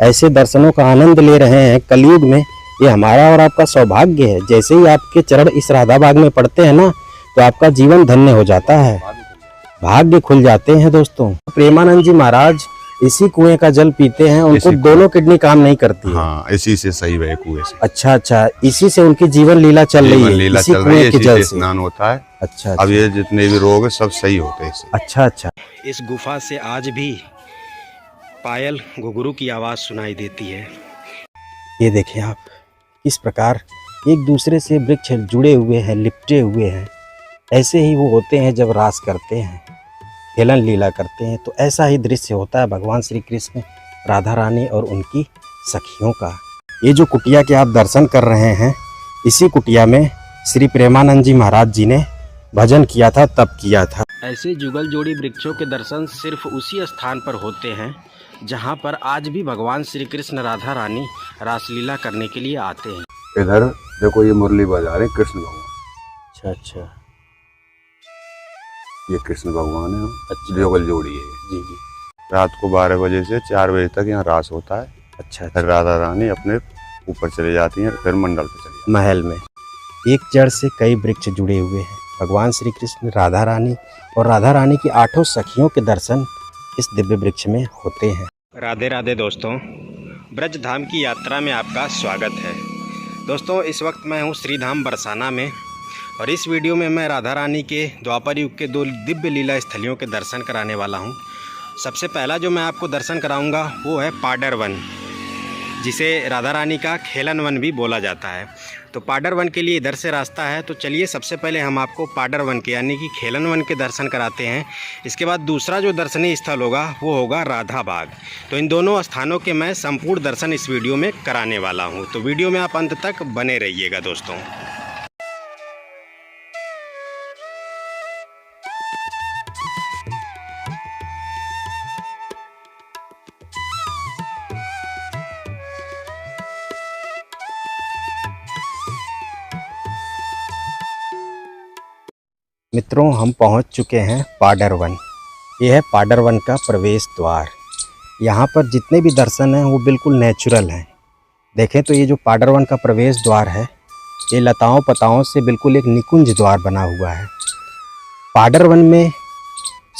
ऐसे दर्शनों का आनंद ले रहे हैं कलयुग में, ये हमारा और आपका सौभाग्य है। जैसे ही आपके चरण इस राधा बाग में पड़ते हैं ना, तो आपका जीवन धन्य हो जाता है, भाग्य खुल जाते हैं दोस्तों। प्रेमानंद जी महाराज इसी कुएं का जल पीते हैं, उनको दोनों किडनी काम नहीं करती है। हाँ, इसी से सही है कुएं से। अच्छा, इसी से उनकी जीवन लीला चल रही है, इसी कुएं के जल से स्नान होता है। अच्छा, अब ये जितने भी रोग है सब सही होते हैं इससे। अच्छा। इस गुफा से आज भी पायल घुघरू की आवाज सुनाई देती है। ये देखें आप, इस प्रकार एक दूसरे से वृक्ष जुड़े हुए हैं, लिपटे हुए हैं। ऐसे ही वो होते हैं जब रास करते हैं, खेलन लीला करते हैं, तो ऐसा ही दृश्य होता है भगवान श्री कृष्ण, राधा रानी और उनकी सखियों का। ये जो कुटिया के आप दर्शन कर रहे हैं, इसी कुटिया में श्री प्रेमानंद जी महाराज जी ने भजन किया था, तप किया था। ऐसे जुगल जोड़ी वृक्षों के दर्शन सिर्फ उसी स्थान पर होते हैं जहाँ पर आज भी भगवान श्री कृष्ण राधा रानी रासलीला करने के लिए आते हैं। इधर देखो, ये मुरली बजा रहे कृष्ण भगवान। अच्छा, ये कृष्ण भगवान है। अच्छा, जुगल जोड़ी है जी। रात को 12 बजे से 4 बजे तक यहाँ रास होता है। अच्छा। फिर राधा रानी अपने ऊपर चले जाती हैं, फिर मंडल पे चली जाती महल में एक जड़ से कई वृक्ष जुड़े हुए हैं। भगवान श्री कृष्ण, राधा रानी और राधा रानी की 8 सखियों के दर्शन इस दिव्य वृक्ष में होते हैं। राधे राधे दोस्तों, ब्रज धाम की यात्रा में आपका स्वागत है। दोस्तों, इस वक्त मैं हूँ श्रीधाम बरसाना में, और इस वीडियो में मैं राधा रानी के द्वापर युग के 2 दिव्य लीला स्थलियों के दर्शन कराने वाला हूँ। सबसे पहला जो मैं आपको दर्शन कराऊंगा वो है पाडर वन, जिसे राधा रानी का खेलन वन भी बोला जाता है। तो पाडर वन के लिए इधर से रास्ता है, तो चलिए सबसे पहले हम आपको पाडर वन के यानी कि खेलन वन के दर्शन कराते हैं। इसके बाद दूसरा जो दर्शनीय स्थल होगा वो होगा राधा बाग। तो इन दोनों स्थानों के मैं संपूर्ण दर्शन इस वीडियो में कराने वाला हूँ, तो वीडियो में आप अंत तक बने रहिएगा दोस्तों। मित्रों, हम पहुंच चुके हैं पाडर वन। ये है पाडर वन का प्रवेश द्वार। यहाँ पर जितने भी दर्शन हैं वो बिल्कुल नेचुरल हैं। देखें तो ये जो पाडर वन का प्रवेश द्वार है, ये लताओं पताओं से बिल्कुल एक निकुंज द्वार बना हुआ है। पाडर वन में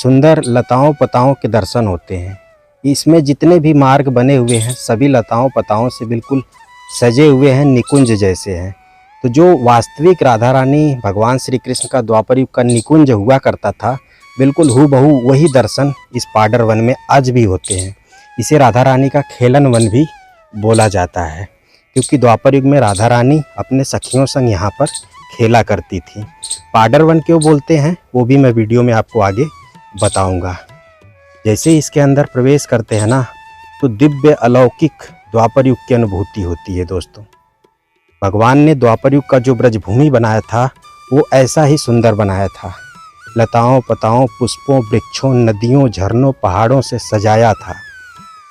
सुंदर लताओं पताओं के दर्शन होते हैं। इसमें जितने भी मार्ग बने हुए हैं सभी लताओं पताओं से बिल्कुल सजे हुए हैं, निकुंज जैसे हैं। तो जो वास्तविक राधा रानी भगवान श्री कृष्ण का द्वापर युग का निकुंज हुआ करता था, बिल्कुल हूबहू वही दर्शन इस पाडर वन में आज भी होते हैं। इसे राधा रानी का खेलन वन भी बोला जाता है, क्योंकि द्वापर युग में राधा रानी अपने सखियों संग यहाँ पर खेला करती थी। पाडर वन क्यों बोलते हैं वो भी मैं वीडियो में आपको आगे बताऊँगा। जैसे ही इसके अंदर प्रवेश करते हैं ना, तो दिव्य अलौकिक द्वापर युग की अनुभूति होती है दोस्तों। भगवान ने द्वापर युग का जो ब्रजभूमि बनाया था वो ऐसा ही सुंदर बनाया था। लताओं पताओं, पुष्पों, वृक्षों, नदियों, झरनों, पहाड़ों से सजाया था।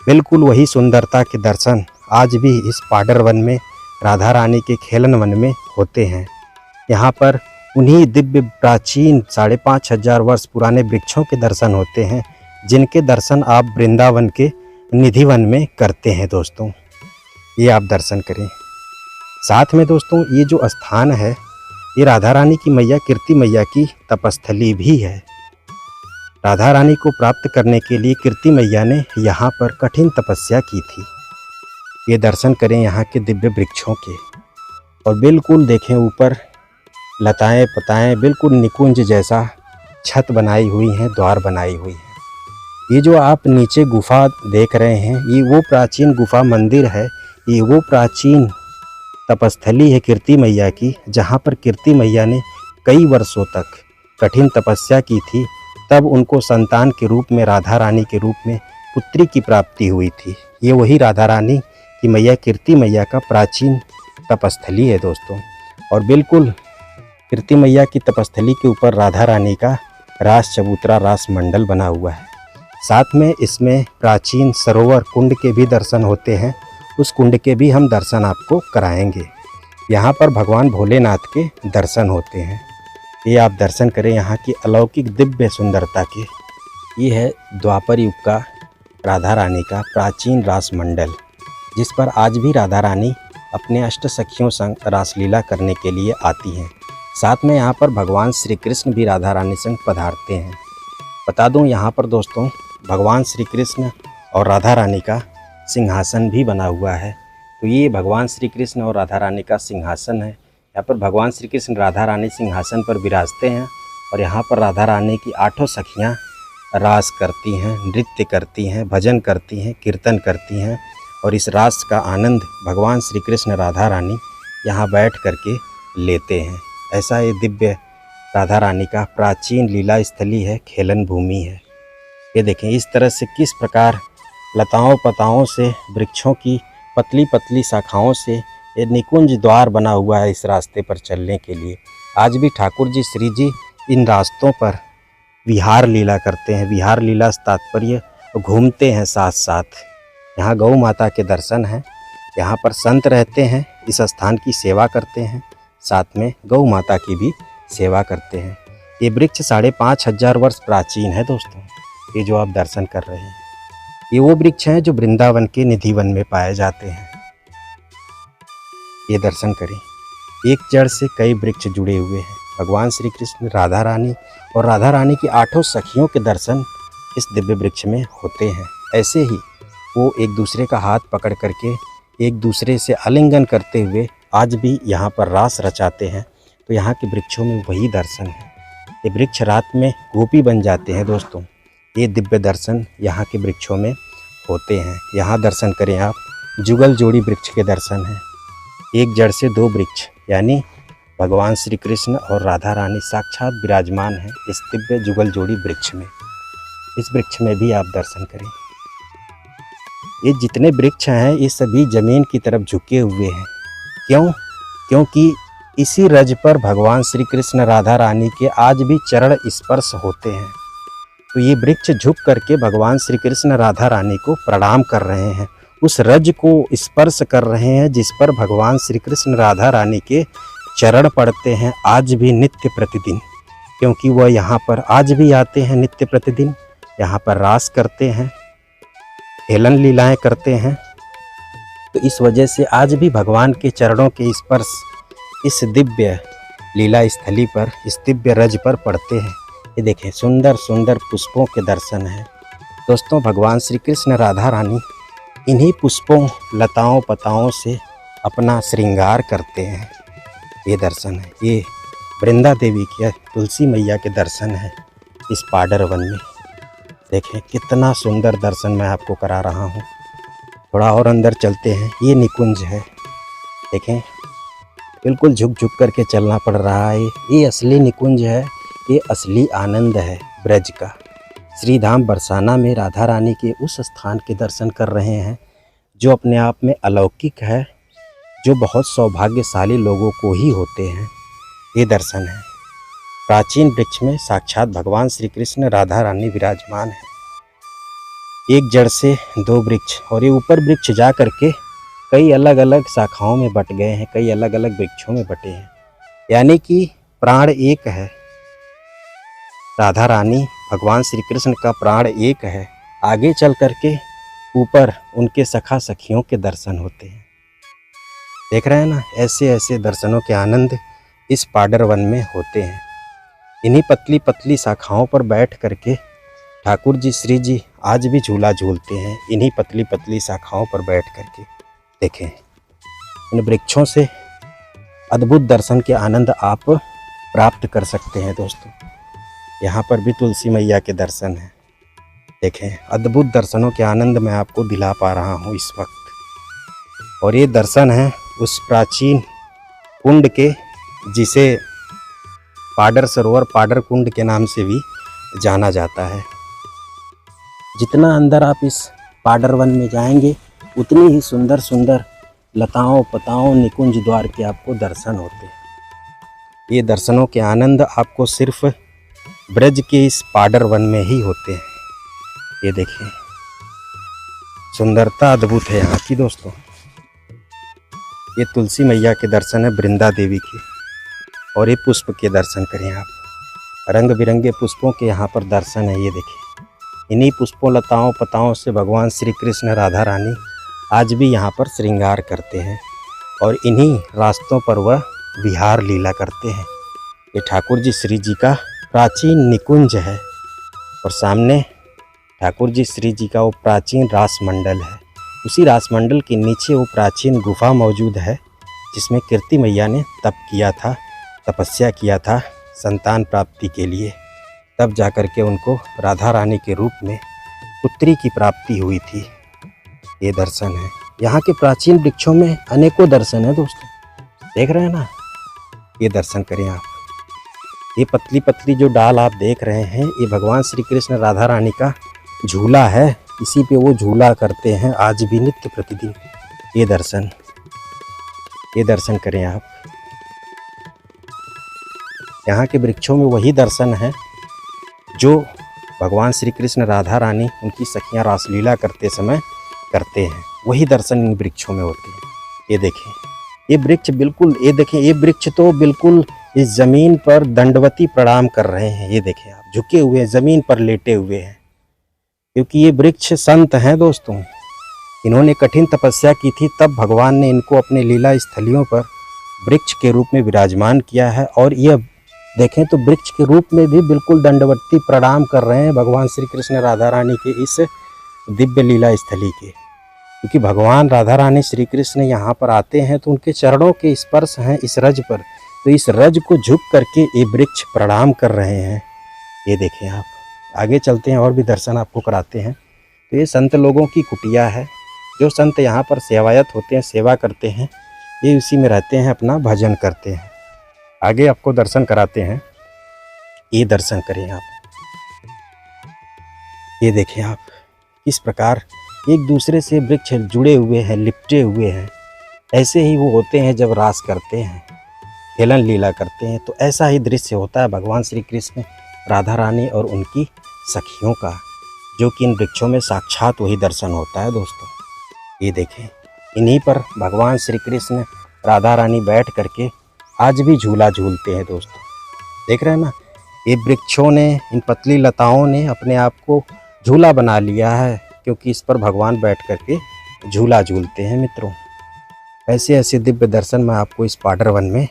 बिल्कुल वही सुंदरता के दर्शन आज भी इस पाडर वन में, राधा रानी के खेलन वन में होते हैं। यहाँ पर उन्हीं दिव्य प्राचीन 5500 वर्ष पुराने वृक्षों के दर्शन होते हैं, जिनके दर्शन आप वृंदावन के निधि वन में करते हैं दोस्तों। ये आप दर्शन करें। साथ में दोस्तों, ये जो स्थान है ये राधा रानी की मैया कीर्ति मैया की तपस्थली भी है। राधा रानी को प्राप्त करने के लिए कीर्ति मैया ने यहाँ पर कठिन तपस्या की थी। ये दर्शन करें यहाँ के दिव्य वृक्षों के, और बिल्कुल देखें ऊपर लताएं पताएं बिल्कुल निकुंज जैसा छत बनाई हुई हैं, द्वार बनाई हुई है। ये जो आप नीचे गुफा देख रहे हैं, ये वो प्राचीन गुफा मंदिर है, ये वो प्राचीन तपस्थली है कीर्ति मैया की, जहाँ पर कीर्ति मैया ने कई वर्षों तक कठिन तपस्या की थी। तब उनको संतान के रूप में, राधा रानी के रूप में पुत्री की प्राप्ति हुई थी। ये वही राधा रानी की मैया कीर्ति मैया का प्राचीन तपस्थली है दोस्तों। और बिल्कुल कीर्ति मैया की तपस्थली के ऊपर राधा रानी का रास चबूतरा, रास मंडल बना हुआ है। साथ में इसमें प्राचीन सरोवर कुंड के भी दर्शन होते हैं। उस कुंड के भी हम दर्शन आपको कराएंगे। यहाँ पर भगवान भोलेनाथ के दर्शन होते हैं। ये आप दर्शन करें यहाँ की अलौकिक दिव्य सुंदरता के। ये है द्वापर युग का राधा रानी का प्राचीन रास मंडल। जिस पर आज भी राधा रानी अपने अष्ट सखियों संग रासलीला करने के लिए आती हैं। साथ में यहाँ पर भगवान श्री कृष्ण भी राधा रानी संग पधारते हैं। बता दूँ यहाँ पर दोस्तों, भगवान श्री कृष्ण और राधा रानी का सिंहासन भी बना हुआ है। तो ये भगवान श्री कृष्ण और राधा रानी का सिंहासन है। यहाँ पर भगवान श्री कृष्ण राधा रानी सिंहासन पर विराजते हैं और यहाँ पर राधा रानी की 8 सखियाँ रास करती हैं, नृत्य करती हैं, भजन करती हैं, कीर्तन करती हैं। और इस रास का आनंद भगवान श्री कृष्ण राधा रानी यहाँ बैठ करके लेते हैं। ऐसा ये दिव्य राधा रानी का प्राचीन लीला स्थली है, खेलन भूमि है। ये देखें इस तरह से किस प्रकार लताओं पताओं से, वृक्षों की पतली पतली शाखाओं से ये निकुंज द्वार बना हुआ है इस रास्ते पर चलने के लिए। आज भी ठाकुर जी, श्री जी इन रास्तों पर विहार लीला करते हैं। विहार लीला से तात्पर्य घूमते हैं साथ साथ। यहाँ गौ माता के दर्शन हैं, यहाँ पर संत रहते हैं, इस स्थान की सेवा करते हैं, साथ में गौ माता की भी सेवा करते हैं। ये वृक्ष 5500 वर्ष प्राचीन है दोस्तों। ये जो आप दर्शन कर रहे हैं ये वो वृक्ष हैं जो वृंदावन के निधिवन में पाए जाते हैं। ये दर्शन करें, एक जड़ से कई वृक्ष जुड़े हुए हैं। भगवान श्री कृष्ण, राधा रानी और राधा रानी की 8 सखियों के दर्शन इस दिव्य वृक्ष में होते हैं। ऐसे ही वो एक दूसरे का हाथ पकड़ करके एक दूसरे से आलिंगन करते हुए आज भी यहाँ पर रास रचाते हैं। तो यहाँ के वृक्षों में वही दर्शन है। ये वृक्ष रात में गोपी बन जाते हैं दोस्तों। ये दिव्य दर्शन यहाँ के वृक्षों में होते हैं। यहाँ दर्शन करें आप, जुगल जोड़ी वृक्ष के दर्शन हैं। एक जड़ से 2 वृक्ष, यानी भगवान श्री कृष्ण और राधा रानी साक्षात विराजमान हैं इस दिव्य जुगल जोड़ी वृक्ष में। इस वृक्ष में भी आप दर्शन करें। ये जितने वृक्ष हैं ये सभी जमीन की तरफ झुके हुए हैं। क्यों? क्योंकि इसी रज पर भगवान श्री कृष्ण राधा रानी के आज भी चरण स्पर्श होते हैं। तो ये वृक्ष झुक करके भगवान श्री कृष्ण राधा रानी को प्रणाम कर रहे हैं, उस रज को स्पर्श कर रहे हैं जिस पर भगवान श्री कृष्ण राधा रानी के चरण पड़ते हैं आज भी नित्य प्रतिदिन। क्योंकि वह यहाँ पर आज भी आते हैं नित्य प्रतिदिन, यहाँ पर रास करते हैं, हेलन लीलाएं करते हैं। तो इस वजह से आज भी भगवान के चरणों के स्पर्श इस दिव्य लीला स्थली पर, इस दिव्य रज पर पड़ते हैं। ये देखें, सुंदर सुंदर पुष्पों के दर्शन हैं दोस्तों। भगवान श्री कृष्ण राधा रानी इन्हीं पुष्पों, लताओं पताओं से अपना श्रृंगार करते हैं। ये दर्शन है, ये वृंदा देवी के, तुलसी मैया के दर्शन है इस पाडर वन में। देखें कितना सुंदर दर्शन मैं आपको करा रहा हूँ। थोड़ा और अंदर चलते हैं। ये निकुंज है, देखें बिल्कुल झुक झुक करके चलना पड़ रहा है। ये असली निकुंज है, ये असली आनंद है ब्रज का। श्री धाम बरसाना में राधा रानी के उस स्थान के दर्शन कर रहे हैं जो अपने आप में अलौकिक है, जो बहुत सौभाग्यशाली लोगों को ही होते हैं। ये दर्शन है, प्राचीन वृक्ष में साक्षात भगवान श्री कृष्ण राधा रानी विराजमान है। एक जड़ से 2 वृक्ष, और ये ऊपर वृक्ष जा करके कई अलग अलग शाखाओं में बट गए हैं, कई अलग अलग वृक्षों में बटे हैं। यानी कि प्राण एक है, राधा रानी भगवान श्री कृष्ण का प्राण एक है। आगे चल करके ऊपर उनके सखा सखियों के दर्शन होते हैं। देख रहे हैं ना, ऐसे ऐसे दर्शनों के आनंद इस पाडर वन में होते हैं। इन्हीं पतली पतली शाखाओं पर बैठ करके ठाकुर जी, श्री जी आज भी झूला झूलते हैं। इन्हीं पतली पतली शाखाओं पर बैठ करके देखें, इन वृक्षों से अद्भुत दर्शन के आनंद आप प्राप्त कर सकते हैं दोस्तों। यहाँ पर भी तुलसी मैया के दर्शन हैं। देखें, अद्भुत दर्शनों के आनंद मैं आपको दिला पा रहा हूँ इस वक्त। और ये दर्शन है उस प्राचीन कुंड के, जिसे पाडर सरोवर, पाडर कुंड के नाम से भी जाना जाता है। जितना अंदर आप इस पाडर वन में जाएंगे उतनी ही सुंदर सुंदर लताओं पताओं, निकुंज द्वार के आपको दर्शन होते हैं। ये दर्शनों के आनंद आपको सिर्फ ब्रज के इस पाडर वन में ही होते हैं। ये देखिए, सुंदरता अद्भुत है यहाँ की दोस्तों। ये तुलसी मैया के दर्शन है, वृंदा देवी के। और ये पुष्प के दर्शन करें आप, रंग बिरंगे पुष्पों के यहाँ पर दर्शन है। ये देखिए, इन्हीं पुष्पों, लताओं पताओं से भगवान श्री कृष्ण राधा रानी आज भी यहाँ पर श्रृंगार करते हैं और इन्हीं रास्तों पर वह विहार लीला करते हैं। ये ठाकुर जी श्री जी का प्राचीन निकुंज है और सामने ठाकुर जी श्री जी का वो प्राचीन रास मंडल है। उसी रास मंडल के नीचे वो प्राचीन गुफा मौजूद है जिसमें कीर्ति मैया ने तप किया था, तपस्या किया था संतान प्राप्ति के लिए। तब जाकर के उनको राधा रानी के रूप में पुत्री की प्राप्ति हुई थी। ये दर्शन है। यहाँ के प्राचीन वृक्षों में अनेकों दर्शन है दोस्तों, देख रहे हैं ना। ये दर्शन करें आप। ये पतली पतली जो डाल आप देख रहे हैं, ये भगवान श्री कृष्ण राधा रानी का झूला है। इसी पे वो झूला करते हैं आज भी नित्य प्रतिदिन। ये दर्शन करें आप। यहाँ के वृक्षों में वही दर्शन है जो भगवान श्री कृष्ण राधा रानी उनकी सखियाँ रासलीला करते समय करते हैं, वही दर्शन इन वृक्षों में होते हैं। ये देखें, ये वृक्ष बिल्कुल, ये देखें, ये वृक्ष तो बिल्कुल इस ज़मीन पर दंडवती प्रणाम कर रहे हैं। ये देखें आप, झुके हुए ज़मीन पर लेटे हुए हैं, क्योंकि ये वृक्ष संत हैं दोस्तों। इन्होंने कठिन तपस्या की थी, तब भगवान ने इनको अपने लीला स्थलियों पर वृक्ष के रूप में विराजमान किया है। और यह देखें तो वृक्ष के रूप में भी बिल्कुल दंडवती प्रणाम कर रहे हैं भगवान श्री कृष्ण राधा रानी के इस दिव्य लीला स्थली के। क्योंकि भगवान राधा रानी श्री कृष्ण यहाँ पर आते हैं तो उनके चरणों के स्पर्श हैं इस रज पर, तो इस रज को झुक करके ये वृक्ष प्रणाम कर रहे हैं। ये देखें आप, आगे चलते हैं और भी दर्शन आपको कराते हैं। तो ये संत लोगों की कुटिया है। जो संत यहाँ पर सेवायत होते हैं, सेवा करते हैं, ये उसी में रहते हैं, अपना भजन करते हैं। आगे आपको दर्शन कराते हैं। ये दर्शन करें आप। ये देखें आप, किस प्रकार एक दूसरे से वृक्ष जुड़े हुए हैं, लिपटे हुए हैं। ऐसे ही वो होते हैं जब रास करते हैं, खेलन लीला करते हैं, तो ऐसा ही दृश्य होता है भगवान श्री कृष्ण राधा रानी और उनकी सखियों का, जो कि इन वृक्षों में साक्षात वही दर्शन होता है दोस्तों। ये देखें, इन्हीं पर भगवान श्री कृष्ण राधा रानी बैठ करके आज भी झूला झूलते हैं दोस्तों। देख रहे हैं ना, ये वृक्षों ने, इन पतली लताओं ने अपने आप को झूला बना लिया है, क्योंकि इस पर भगवान बैठ करके झूला झूलते हैं मित्रों। ऐसे ऐसे दिव्य दर्शन मैं आपको इस पाडर वन में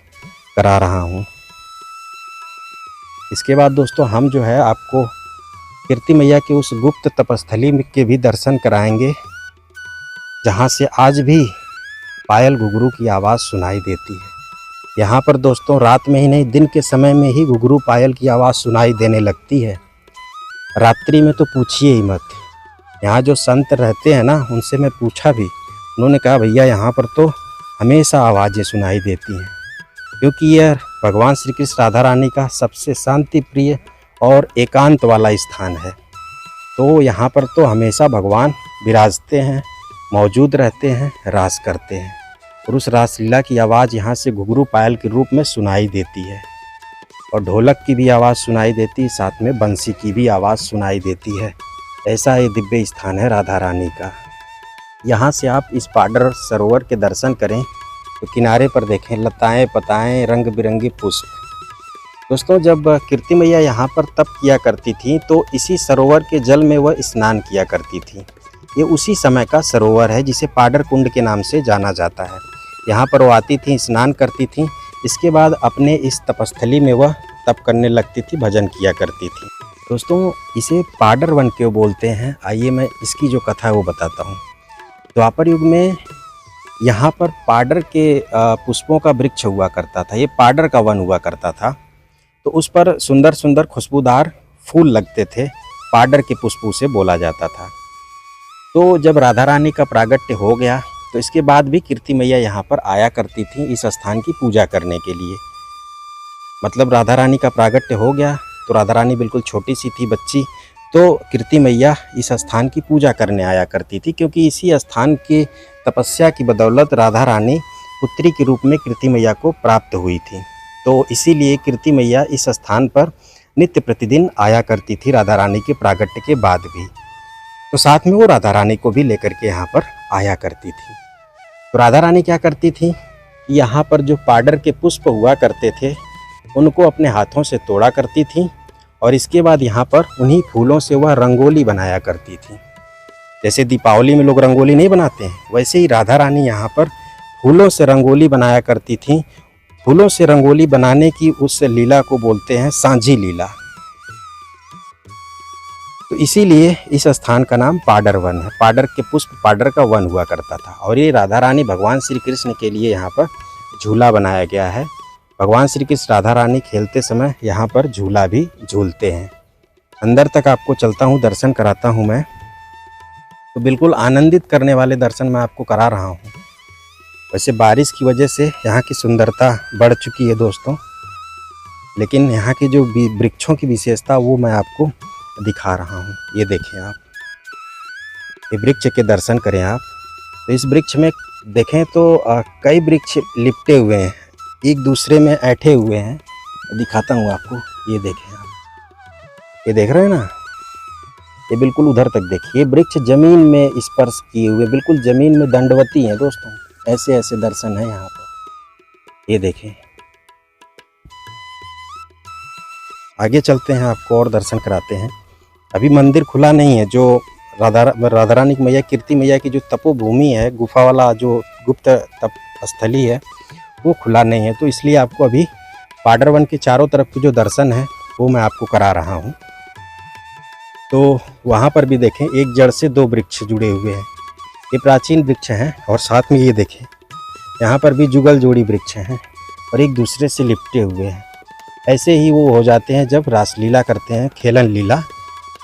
करा रहा हूँ। इसके बाद दोस्तों हम जो है आपको कीर्ति मैया के उस गुप्त तपस्थली के भी दर्शन कराएंगे, जहाँ से आज भी पायल घुघरू की आवाज़ सुनाई देती है। यहाँ पर दोस्तों रात में ही नहीं, दिन के समय में ही घुघरू पायल की आवाज़ सुनाई देने लगती है। रात्रि में तो पूछिए ही मत। यहाँ जो संत रहते हैं ना, उनसे मैं पूछा भी, उन्होंने कहा भैया यहाँ पर तो हमेशा आवाज़ें सुनाई देती हैं, क्योंकि यह भगवान श्री कृष्ण राधा रानी का सबसे शांति प्रिय और एकांत वाला स्थान है। तो यहाँ पर तो हमेशा भगवान विराजते हैं, मौजूद रहते हैं, रास करते हैं। और उस रासलीला की आवाज़ यहाँ से घुघरू पायल के रूप में सुनाई देती है, और ढोलक की भी आवाज़ सुनाई देती है, साथ में बंसी की भी आवाज़ सुनाई देती है। ऐसा ये दिव्य स्थान है राधा रानी का। यहाँ से आप इस पाडर सरोवर के दर्शन करें तो किनारे पर देखें लताएं, पताएं, रंग बिरंगे पुष्प। दोस्तों जब कीर्ति मैया यहाँ पर तप किया करती थी तो इसी सरोवर के जल में वह स्नान किया करती थी। ये उसी समय का सरोवर है जिसे पाडर कुंड के नाम से जाना जाता है। यहाँ पर वो आती थी, स्नान करती थी, इसके बाद अपने इस तपस्थली में वह तप करने लगती थी, भजन किया करती थी। दोस्तों इसे पाडर वन क्यों बोलते हैं, आइए मैं इसकी जो कथा है वो बताता हूँ। द्वापर युग में यहाँ पर पाडर के पुष्पों का वृक्ष हुआ करता था। ये पाडर का वन हुआ करता था, तो उस पर सुंदर सुंदर खुशबूदार फूल लगते थे, पाडर के पुष्पों से बोला जाता था। तो जब राधा रानी का प्रागट्य हो गया तो इसके बाद भी कीर्ति मैया यहाँ पर आया करती थी इस स्थान की पूजा करने के लिए। मतलब राधा रानी का प्रागट्य हो गया तो राधा रानी बिल्कुल छोटी सी थी, बच्ची, तो कीर्ति मैया इस स्थान की पूजा करने आया करती थी, क्योंकि इसी स्थान की तपस्या की बदौलत राधा रानी पुत्री के रूप में कीर्ति मैया को प्राप्त हुई थी। तो इसीलिए कीर्ति मैया इस स्थान पर नित्य प्रतिदिन आया करती थी राधा रानी के प्रागट्य के बाद भी। तो साथ में वो राधा रानी को भी लेकर के यहाँ पर आया करती थी। तो राधा रानी क्या करती थी, यहाँ पर जो पाडर के पुष्प हुआ करते थे उनको अपने हाथों से तोड़ा करती थी, और इसके बाद यहाँ पर उन्हीं फूलों से वह रंगोली बनाया करती थी। जैसे दीपावली में लोग रंगोली नहीं बनाते हैं, वैसे ही राधा रानी यहाँ पर फूलों से रंगोली बनाया करती थी। फूलों से रंगोली बनाने की उस लीला को बोलते हैं सांझी लीला। तो इसीलिए इस स्थान का नाम पाडर वन है। पाडर के पुष्प पाडर का वन हुआ करता था। और ये राधा रानी भगवान श्री कृष्ण के लिए यहाँ पर झूला बनाया गया है। भगवान श्री कृष्ण राधा रानी खेलते समय यहाँ पर झूला भी झूलते हैं। अंदर तक आपको चलता हूँ, दर्शन कराता हूँ मैं। तो बिल्कुल आनंदित करने वाले दर्शन मैं आपको करा रहा हूँ। वैसे बारिश की वजह से यहाँ की सुंदरता बढ़ चुकी है दोस्तों, लेकिन यहाँ की जो वृक्षों की विशेषता वो मैं आपको दिखा रहा हूँ। ये देखें आप, ये वृक्ष के दर्शन करें आप। तो इस वृक्ष में देखें तो कई वृक्ष लिपटे हुए हैं, एक दूसरे में ऐठे हुए हैं। दिखाता हूँ आपको, ये देखें आप, ये देख रहे हैं ना, ये बिल्कुल उधर तक देखिए। वृक्ष जमीन में स्पर्श किए हुए, बिल्कुल जमीन में दंडवती हैं दोस्तों। ऐसे ऐसे दर्शन है यहाँ पर, ये देखें। आगे चलते हैं, आपको और दर्शन कराते हैं। अभी मंदिर खुला नहीं है। जो राधा रानी मैया, कीर्ति मैया की जो तपोभूमि है, गुफा वाला जो गुप्त तप स्थली है, वो खुला नहीं है। तो इसलिए आपको अभी पाडर वन के चारों तरफ के जो दर्शन है वो मैं आपको करा रहा हूँ। तो वहाँ पर भी देखें, एक जड़ से दो वृक्ष जुड़े हुए हैं। ये प्राचीन वृक्ष हैं। और साथ में ये देखें, यहाँ पर भी जुगल जोड़ी वृक्ष हैं और एक दूसरे से लिपटे हुए हैं। ऐसे ही वो हो जाते हैं जब रासलीला करते हैं, खेलन लीला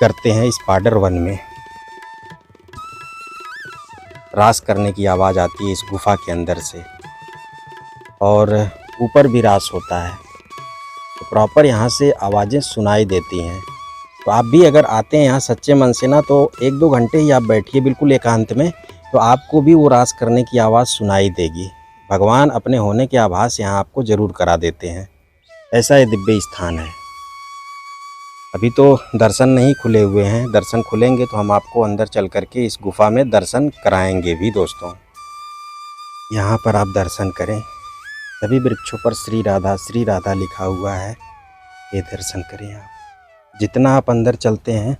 करते हैं इस पाडर वन में। रास करने की आवाज़ आती है इस गुफा के अंदर से, और ऊपर भी रास होता है। तो प्रॉपर यहाँ से आवाज़ें सुनाई देती हैं। तो आप भी अगर आते हैं यहाँ सच्चे मन से ना, तो 1-2 घंटे ही आप बैठिए बिल्कुल एकांत में, तो आपको भी वो रास करने की आवाज़ सुनाई देगी। भगवान अपने होने के आभास यहाँ आपको ज़रूर करा देते हैं। ऐसा ये दिव्य स्थान है। अभी तो दर्शन नहीं खुले हुए हैं, दर्शन खुलेंगे तो हम आपको अंदर चल करके इस गुफा में दर्शन कराएंगे भी दोस्तों। यहाँ पर आप दर्शन करें, सभी वृक्षों पर श्री राधा लिखा हुआ है। ये दर्शन करें आप। जितना आप अंदर चलते हैं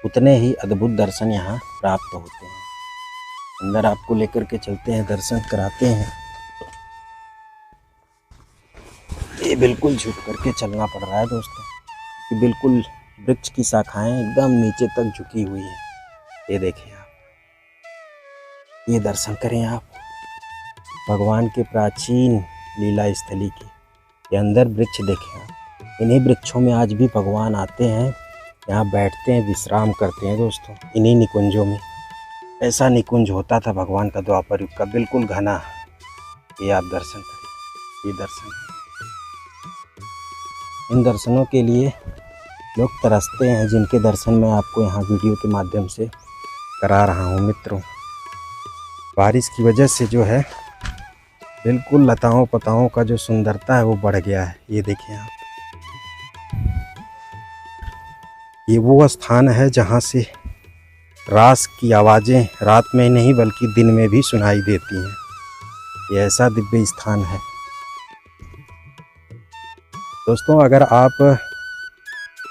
उतने ही अद्भुत दर्शन यहाँ प्राप्त होते हैं। अंदर आपको लेकर के चलते हैं, दर्शन कराते हैं। ये बिल्कुल झुक करके चलना पड़ रहा है दोस्तों, कि बिल्कुल वृक्ष की शाखाएं एकदम नीचे तक झुकी हुई हैं। ये देखिए आप, ये दर्शन करें आप भगवान के प्राचीन लीला स्थली के। ये अंदर वृक्ष देखें आप, इन्हीं वृक्षों में आज भी भगवान आते हैं, यहाँ बैठते हैं, विश्राम करते हैं दोस्तों, इन्हीं निकुंजों में। ऐसा निकुंज होता था भगवान का द्वापर युग का, बिल्कुल घना। ये आप दर्शन करें, ये दर्शन। इन दर्शनों के लिए लोग तरसते हैं, जिनके दर्शन मैं आपको यहाँ वीडियो के माध्यम से करा रहा हूँ मित्रों। बारिश की वजह से जो है बिल्कुल लताओं पताओं का जो सुंदरता है वो बढ़ गया है। ये देखिए आप, ये वो स्थान है जहाँ से रास की आवाज़ें रात में नहीं बल्कि दिन में भी सुनाई देती हैं। ये ऐसा दिव्य स्थान है दोस्तों। अगर आप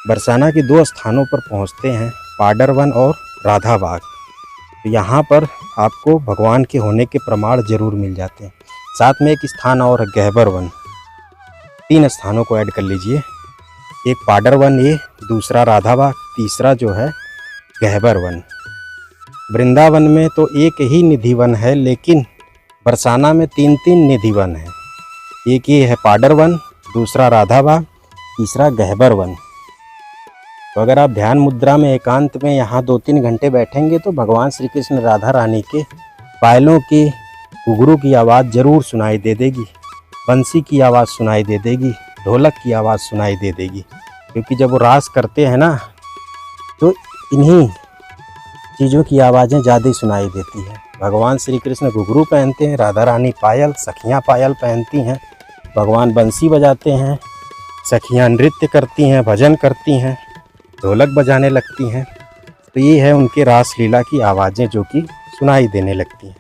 बरसाना के 2 स्थानों पर पहुंचते हैं, पाडर वन और राधा बाग, तो यहाँ पर आपको भगवान के होने के प्रमाण जरूर मिल जाते हैं। साथ में एक स्थान और गहबर वन, 3 स्थानों को ऐड कर लीजिए। एक पाडर वन, ये दूसरा राधा बाग, तीसरा जो है गहबर वन। वृंदावन में तो एक ही निधि वन है, लेकिन बरसाना में 3-3 निधि वन है। एक ये है पाडर वन, दूसरा राधा बाग, तीसरा गहबर वन। तो अगर आप ध्यान मुद्रा में एकांत में यहाँ 2-3 घंटे बैठेंगे तो भगवान श्री कृष्ण राधा रानी के पायलों की, घुघरू की आवाज़ ज़रूर सुनाई दे देगी, बंसी की आवाज़ सुनाई दे देगी, ढोलक की आवाज़ सुनाई दे देगी। क्योंकि जब वो रास करते हैं ना, तो इन्हीं चीज़ों की आवाज़ें ज़्यादा सुनाई देती हैं। भगवान श्री कृष्ण घुघरू पहनते हैं, राधा रानी पायल, सखियाँ पायल पहनती हैं, भगवान बंसी बजाते हैं, सखियाँ नृत्य करती हैं, भजन करती हैं, ढोलक बजाने लगती हैं। तो ये है उनके रास लीला की आवाज़ें जो कि सुनाई देने लगती हैं।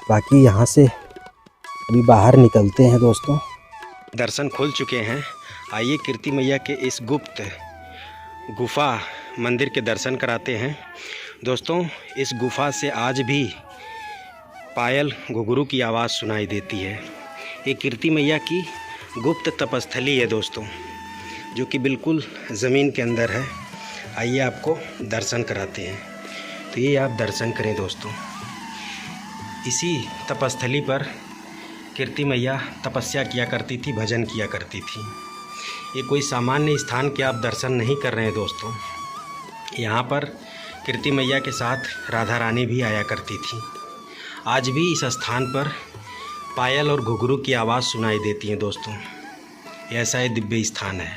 बाकी यहाँ से अभी बाहर निकलते हैं दोस्तों। दर्शन खुल चुके हैं। आइए कीर्ति मैया के इस गुप्त गुफा मंदिर के दर्शन कराते हैं। दोस्तों, इस गुफ़ा से आज भी पायल घुघरू की आवाज़ सुनाई देती है। ये कीर्ति मैया की गुप्त तपस्थली है दोस्तों, जो कि बिल्कुल ज़मीन के अंदर है। आइए आपको दर्शन कराते हैं। तो ये आप दर्शन करें दोस्तों। इसी तपस्थली पर कीर्ति मैया तपस्या किया करती थी, भजन किया करती थी। ये कोई सामान्य स्थान के आप दर्शन नहीं कर रहे हैं दोस्तों। यहाँ पर कीर्ति मैया के साथ राधा रानी भी आया करती थी। आज भी इस स्थान पर पायल और घुघरू की आवाज़ सुनाई देती है दोस्तों। ऐसा ये दिव्य स्थान है।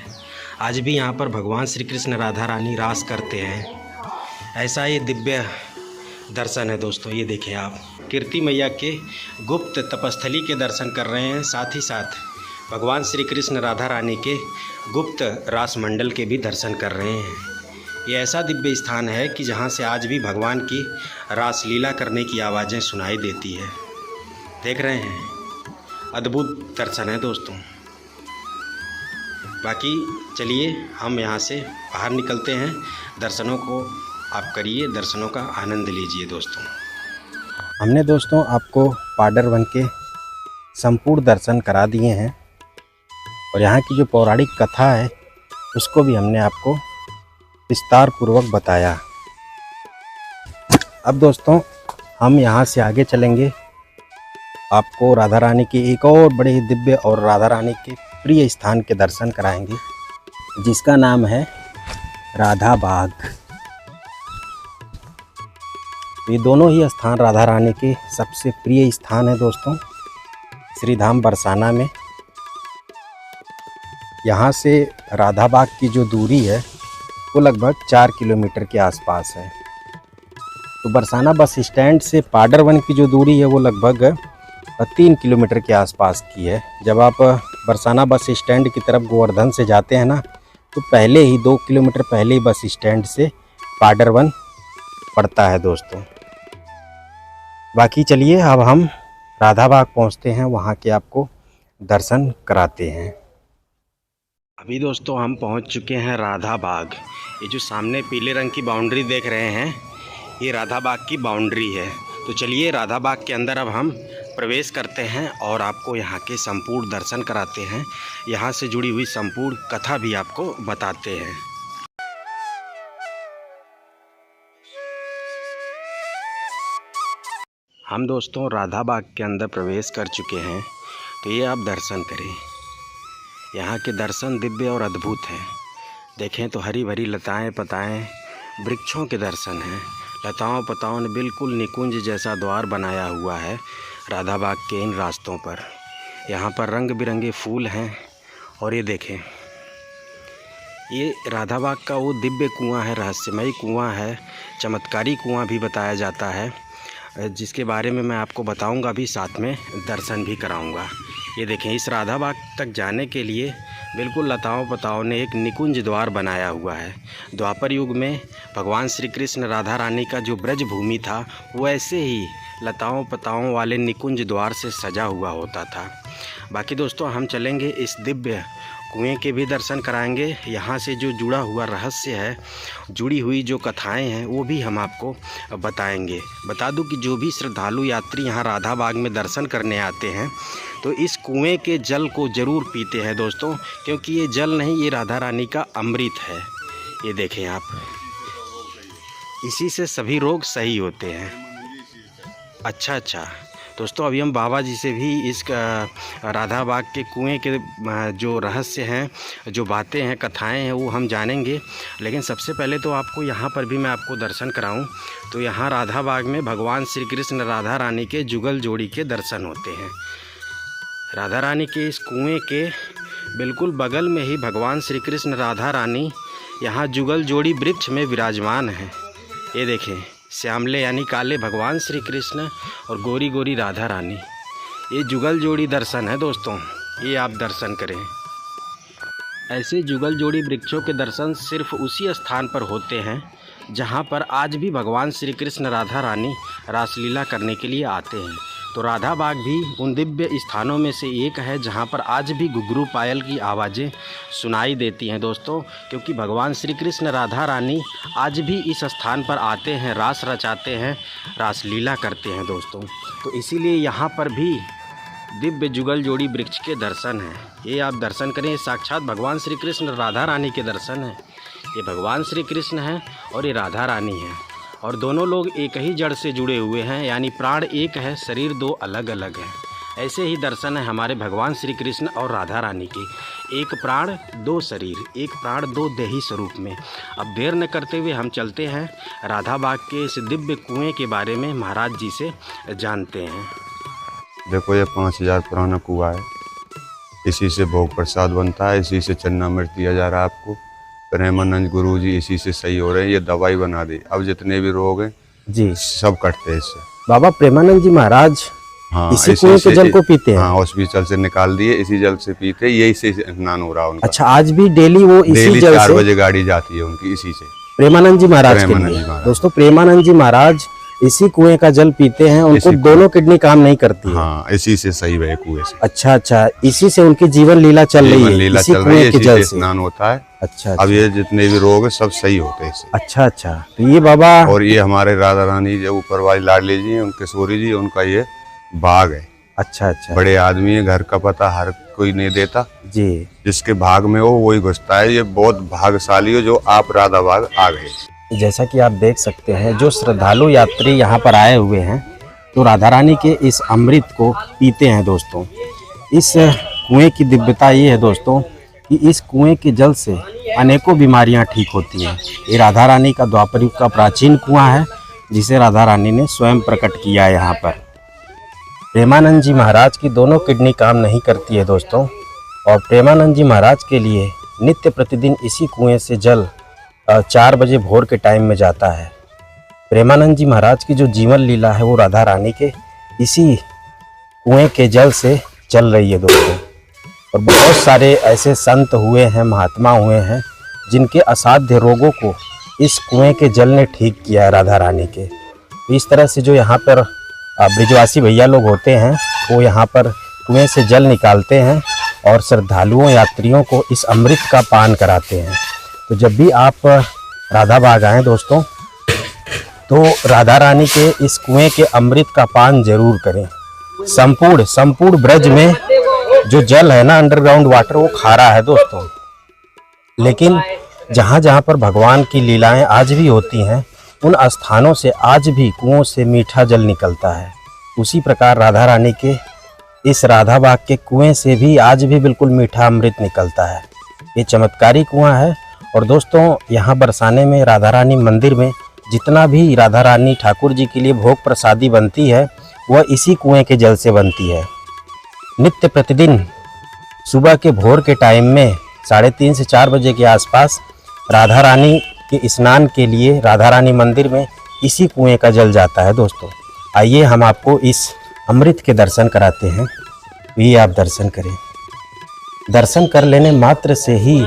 आज भी यहाँ पर भगवान श्री कृष्ण राधा रानी रास करते हैं। ऐसा ये दिव्य दर्शन है दोस्तों। ये देखें आप, कीर्ति मैया के गुप्त तपस्थली के दर्शन कर रहे हैं, साथ ही साथ भगवान श्री कृष्ण राधा रानी के गुप्त रास मंडल के भी दर्शन कर रहे हैं। ये ऐसा दिव्य स्थान है कि जहाँ से आज भी भगवान की रासलीला करने की आवाज़ें सुनाई देती है। देख रहे हैं, अद्भुत दर्शन है दोस्तों। बाकी चलिए हम यहाँ से बाहर निकलते हैं। दर्शनों को आप करिए, दर्शनों का आनंद लीजिए दोस्तों। हमने दोस्तों आपको पाडर वन के संपूर्ण दर्शन करा दिए हैं और यहाँ की जो पौराणिक कथा है उसको भी हमने आपको विस्तार पूर्वक बताया। अब दोस्तों हम यहाँ से आगे चलेंगे, आपको राधा रानी की एक और बड़े दिव्य और राधा रानी के प्रिय स्थान के दर्शन कराएंगे, जिसका नाम है राधा बाग। ये दोनों ही स्थान राधा रानी के सबसे प्रिय स्थान है दोस्तों, श्री धाम बरसाना में। यहाँ से राधा बाग की जो दूरी है वो लगभग 4 किलोमीटर के आसपास है। तो बरसाना बस स्टैंड से पाडर वन की जो दूरी है वो लगभग 3 किलोमीटर के आसपास की है। जब आप बरसाना बस स्टैंड की तरफ गोवर्धन से जाते हैं ना, तो पहले ही 2 किलोमीटर पहले ही बस स्टैंड से पाडर वन पड़ता है दोस्तों। बाकी चलिए अब हम राधा बाग पहुँचते हैं, वहाँ के आपको दर्शन कराते हैं। अभी दोस्तों हम पहुँच चुके हैं राधा बाग। ये जो सामने पीले रंग की बाउंड्री देख रहे हैं, ये राधा बाग की बाउंड्री है। तो चलिए राधा बाग के अंदर अब हम प्रवेश करते हैं और आपको यहाँ के संपूर्ण दर्शन कराते हैं। यहाँ से जुड़ी हुई संपूर्ण कथा भी आपको बताते हैं। हम दोस्तों राधा बाग के अंदर प्रवेश कर चुके हैं। तो ये आप दर्शन करें। यहाँ के दर्शन दिव्य और अद्भुत हैं। देखें तो हरी भरी लताएं पताएं वृक्षों के दर्शन हैं। लताओं पताओं ने बिल्कुल निकुंज जैसा द्वार बनाया हुआ है राधा बाग के इन रास्तों पर। यहाँ पर रंग बिरंगे फूल हैं। और ये देखें, ये राधा बाग का वो दिव्य कुआं है, रहस्यमयी कुआं है, चमत्कारी कुआं भी बताया जाता है, जिसके बारे में मैं आपको बताऊंगा भी, साथ में दर्शन भी कराऊंगा। ये देखें, इस राधा बाग तक जाने के लिए बिल्कुल लताओं पताओं ने एक निकुंज द्वार बनाया हुआ है। द्वापर युग में भगवान श्री कृष्ण राधा रानी का जो ब्रज भूमि था वो ऐसे ही लताओं पताओं वाले निकुंज द्वार से सजा हुआ होता था। बाकी दोस्तों हम चलेंगे, इस दिव्य कुएं के भी दर्शन कराएंगे। यहाँ से जो जुड़ा हुआ रहस्य है, जुड़ी हुई जो कथाएं हैं, वो भी हम आपको बताएंगे। बता दूं कि जो भी श्रद्धालु यात्री यहाँ राधा बाग में दर्शन करने आते हैं तो इस कुएं के जल को ज़रूर पीते हैं दोस्तों, क्योंकि ये जल नहीं, ये राधा रानी का अमृत है। ये देखें आप, इसी से सभी रोग सही होते हैं। अच्छा दोस्तों, अभी हम बाबा जी से भी इस राधा बाग के कुएं के जो रहस्य हैं, जो बातें हैं, कथाएं हैं, वो हम जानेंगे। लेकिन सबसे पहले तो आपको यहाँ पर भी मैं आपको दर्शन कराऊं। तो यहाँ राधा बाग में भगवान श्री कृष्ण राधा रानी के जुगल जोड़ी के दर्शन होते हैं। राधा रानी के इस कुएं के बिल्कुल बगल में ही भगवान श्री कृष्ण राधा रानी यहाँ जुगल जोड़ी वृक्ष में विराजमान हैं। ये देखें, श्यामले यानी काले भगवान श्री कृष्ण और गोरी गोरी राधा रानी, ये जुगल जोड़ी दर्शन है दोस्तों। ये आप दर्शन करें। ऐसे जुगल जोड़ी वृक्षों के दर्शन सिर्फ उसी स्थान पर होते हैं जहाँ पर आज भी भगवान श्री कृष्ण राधा रानी रासलीला करने के लिए आते हैं। तो राधा बाग भी उन दिव्य स्थानों में से एक है जहाँ पर आज भी घुघरू पायल की आवाज़ें सुनाई देती हैं दोस्तों, क्योंकि भगवान श्री कृष्ण राधा रानी आज भी इस स्थान पर आते हैं, रास रचाते हैं, रास लीला करते हैं दोस्तों। तो इसीलिए यहाँ पर भी दिव्य जुगल जोड़ी वृक्ष के दर्शन हैं। ये आप दर्शन करें, ये साक्षात भगवान श्री कृष्ण राधा रानी के दर्शन हैं। ये भगवान श्री कृष्ण हैं और ये राधा रानी हैं, और दोनों लोग एक ही जड़ से जुड़े हुए हैं, यानी प्राण एक है, शरीर दो अलग अलग हैं। ऐसे ही दर्शन है हमारे भगवान श्री कृष्ण और राधा रानी के, एक प्राण दो शरीर, एक प्राण दो देही स्वरूप में। अब देर न करते हुए हम चलते हैं राधा बाग के इस दिव्य कुएं के बारे में महाराज जी से जानते हैं। देखो ये 5000 पुराना कुआं है, इसी से भोग प्रसाद बनता है, इसी से चन्ना मिर्च दिया जा रहा है आपको। प्रेमानंद गुरु जी इसी से सही हो रहे हैं, ये दवाई बना दी। अब जितने भी रोग हैं जी सब कटते हैं इससे। बाबा प्रेमानंद जी महाराज हाँ, इसी कुएं के जल को पीते हैं। हाँ, हॉस्पिटल से निकाल दिए, इसी जल से पीते, यही से स्नान हो रहा उनका। अच्छा, आज भी डेली वो इसी जल 4 बजे गाड़ी जाती है उनकी इसी से। प्रेमानंद जी महाराज के लिए दोस्तों, प्रेमानंद जी महाराज इसी कुएं का जल पीते हैं, उनको दोनों किडनी काम नहीं करती है। हाँ, इसी से सही है कुएं से। अच्छा अच्छा, इसी से उनकी जीवन लीला चल रही है, इसी कुएं के जल से स्नान होता है। अच्छा, अब ये जितने भी रोग है सब सही होते हैं इससे। अच्छा अच्छा, तो ये बाबा और ये हमारे राधा रानी जो ऊपर वाली लाडली जी हैं, उनके सोरी जी, उनका ये बाग है। अच्छा अच्छा, बड़े आदमी है, घर का पता हर कोई नहीं देता जी, जिसके भाग में हो वही घुसता है। ये बहुत भाग्यशाली हो जो आप राधा बाग आ गए। जैसा कि आप देख सकते हैं, जो श्रद्धालु यात्री यहाँ पर आए हुए हैं तो राधा रानी के इस अमृत को पीते हैं दोस्तों। इस कुएं की दिव्यता ये है दोस्तों कि इस कुएं के जल से अनेकों बीमारियां ठीक होती हैं। ये राधा रानी का द्वापर युग का प्राचीन कुआं है, जिसे राधा रानी ने स्वयं प्रकट किया है यहाँ पर। प्रेमानंद जी महाराज की दोनों किडनी काम नहीं करती है दोस्तों, और प्रेमानंद जी महाराज के लिए नित्य प्रतिदिन इसी कुएं से जल 4 बजे भोर के टाइम में जाता है। प्रेमानंद जी महाराज की जो जीवन लीला है वो राधा रानी के इसी कुएं के जल से चल रही है दोस्तों। और बहुत सारे ऐसे संत हुए हैं, महात्मा हुए हैं, जिनके असाध्य रोगों को इस कुएं के जल ने ठीक किया है राधा रानी के। तो इस तरह से जो यहाँ पर ब्रिजवासी भैया लोग होते हैं, वो यहाँ पर कुएं से जल निकालते हैं और श्रद्धालुओं यात्रियों को इस अमृत का पान कराते हैं। तो जब भी आप राधा बाग आएँ दोस्तों, तो राधा रानी के इस कुएं के अमृत का पान जरूर करें। संपूर्ण ब्रज में जो जल है ना, अंडरग्राउंड वाटर, वो खारा है दोस्तों, लेकिन जहाँ जहाँ पर भगवान की लीलाएं आज भी होती हैं, उन स्थानों से आज भी कुओं से मीठा जल निकलता है। उसी प्रकार राधा रानी के इस राधा बाग के कुएं से भी आज भी बिल्कुल मीठा अमृत निकलता है। ये चमत्कारी कुआं है। और दोस्तों, यहाँ बरसाने में राधा रानी मंदिर में जितना भी राधा रानी ठाकुर जी के लिए भोग प्रसादी बनती है, वह इसी कुएं के जल से बनती है। नित्य प्रतिदिन सुबह के भोर के टाइम में 3:30 से 4 बजे के आसपास राधा रानी के स्नान के लिए राधा रानी मंदिर में इसी कुएं का जल जाता है दोस्तों। आइए हम आपको इस अमृत के दर्शन कराते हैं, ये आप दर्शन करें। दर्शन कर लेने मात्र से ही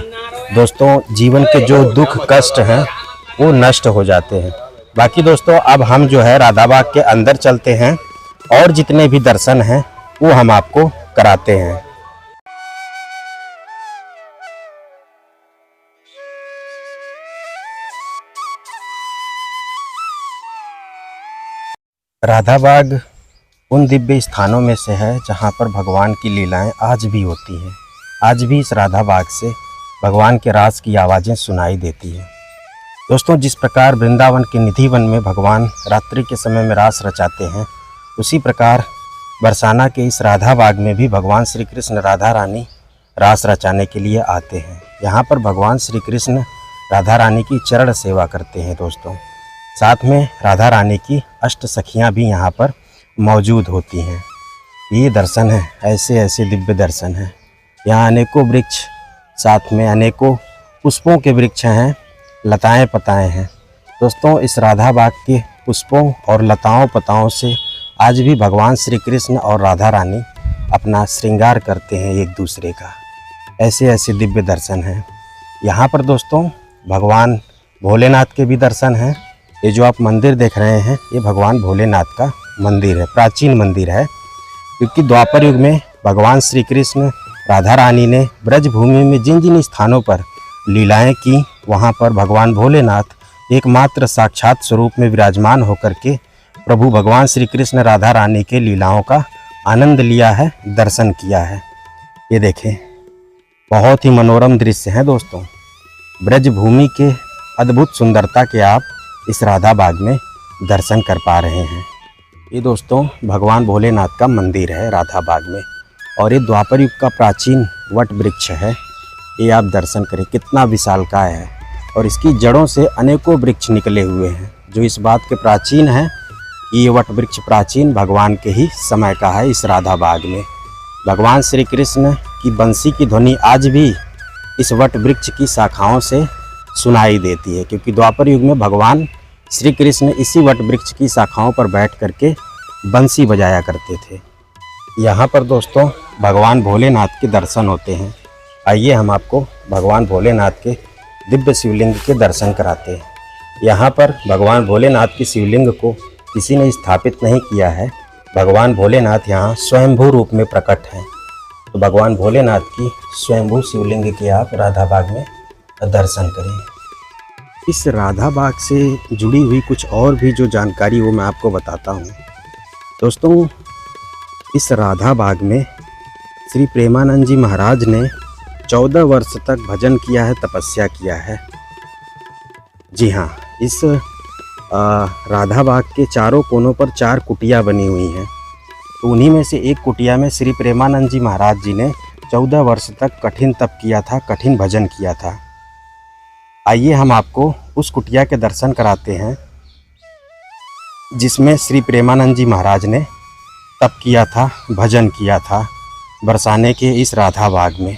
दोस्तों जीवन के जो दुख कष्ट हैं वो नष्ट हो जाते हैं। बाकी दोस्तों, अब हम जो है राधा बाग के अंदर चलते हैं और जितने भी दर्शन हैं वो हम आपको कराते हैं। राधा बाग उन दिव्य स्थानों में से है जहाँ पर भगवान की लीलाएं आज भी होती हैं। आज भी इस राधा बाग से भगवान के रास की आवाज़ें सुनाई देती हैं दोस्तों। जिस प्रकार वृंदावन के निधि वन में भगवान रात्रि के समय में रास रचाते हैं, उसी प्रकार बरसाना के इस राधा बाग में भी भगवान श्री कृष्ण राधा रानी रास रचाने के लिए आते हैं। यहाँ पर भगवान श्री कृष्ण राधा रानी की चरण सेवा करते हैं दोस्तों। साथ में राधा रानी की अष्ट सखियाँ भी यहाँ पर मौजूद होती हैं। ये दर्शन है, ऐसे ऐसे दिव्य दर्शन हैं। यहाँ अनेकों वृक्ष, साथ में अनेकों पुष्पों के वृक्ष हैं, लताएं पताएं हैं दोस्तों। इस राधा बाग के पुष्पों और लताओं पताओं से आज भी भगवान श्री कृष्ण और राधा रानी अपना श्रृंगार करते हैं एक दूसरे का। ऐसे ऐसे दिव्य दर्शन हैं यहाँ पर दोस्तों। भगवान भोलेनाथ के भी दर्शन हैं। ये जो आप मंदिर देख रहे हैं, ये भगवान भोलेनाथ का मंदिर है, प्राचीन मंदिर है। क्योंकि द्वापर युग में भगवान श्री कृष्ण राधा रानी ने ब्रज भूमि में जिन जिन स्थानों पर लीलाएं की, वहां पर भगवान भोलेनाथ एकमात्र साक्षात स्वरूप में विराजमान होकर के प्रभु भगवान श्री कृष्ण राधा रानी के लीलाओं का आनंद लिया है, दर्शन किया है। ये देखें, बहुत ही मनोरम दृश्य है दोस्तों। ब्रज भूमि के अद्भुत सुंदरता के आप इस राधा बाग में दर्शन कर पा रहे हैं। ये दोस्तों भगवान भोलेनाथ का मंदिर है राधा बाग में, और ये द्वापर युग का प्राचीन वट वृक्ष है। ये आप दर्शन करें, कितना विशालकाय है, और इसकी जड़ों से अनेकों वृक्ष निकले हुए हैं, जो इस बात के प्राचीन है कि ये वट वृक्ष प्राचीन भगवान के ही समय का है। इस राधा बाग में भगवान श्री कृष्ण की बंसी की ध्वनि आज भी इस वट वृक्ष की शाखाओं से सुनाई देती है, क्योंकि द्वापर युग में भगवान श्री कृष्ण इसी वट वृक्ष की शाखाओं पर बैठ करके बंसी बजाया करते थे। यहाँ पर दोस्तों भगवान भोलेनाथ के दर्शन होते हैं। आइए हम आपको भगवान भोलेनाथ के दिव्य शिवलिंग के दर्शन कराते हैं। यहाँ पर भगवान भोलेनाथ की शिवलिंग को किसी ने स्थापित नहीं किया है। भगवान भोलेनाथ यहाँ स्वयंभू रूप में प्रकट हैं। तो भगवान भोलेनाथ की स्वयंभू शिवलिंग के आप राधा बाग में दर्शन करें। इस राधा बाग से जुड़ी हुई कुछ और भी जो जानकारी वो मैं आपको बताता हूँ दोस्तों। इस राधा बाग में श्री प्रेमानंद जी महाराज ने 14 वर्ष तक भजन किया है, तपस्या किया है। जी हाँ, इस राधा बाग के चारों कोनों पर 4 कुटिया बनी हुई हैं। तो उन्हीं में से एक कुटिया में श्री प्रेमानंद जी महाराज जी ने 14 वर्ष तक कठिन तप किया था, कठिन भजन किया था। आइए हम आपको उस कुटिया के दर्शन कराते हैं जिसमें श्री प्रेमानंद जी महाराज ने तप किया था, भजन किया था, बरसाने के इस राधा बाग में।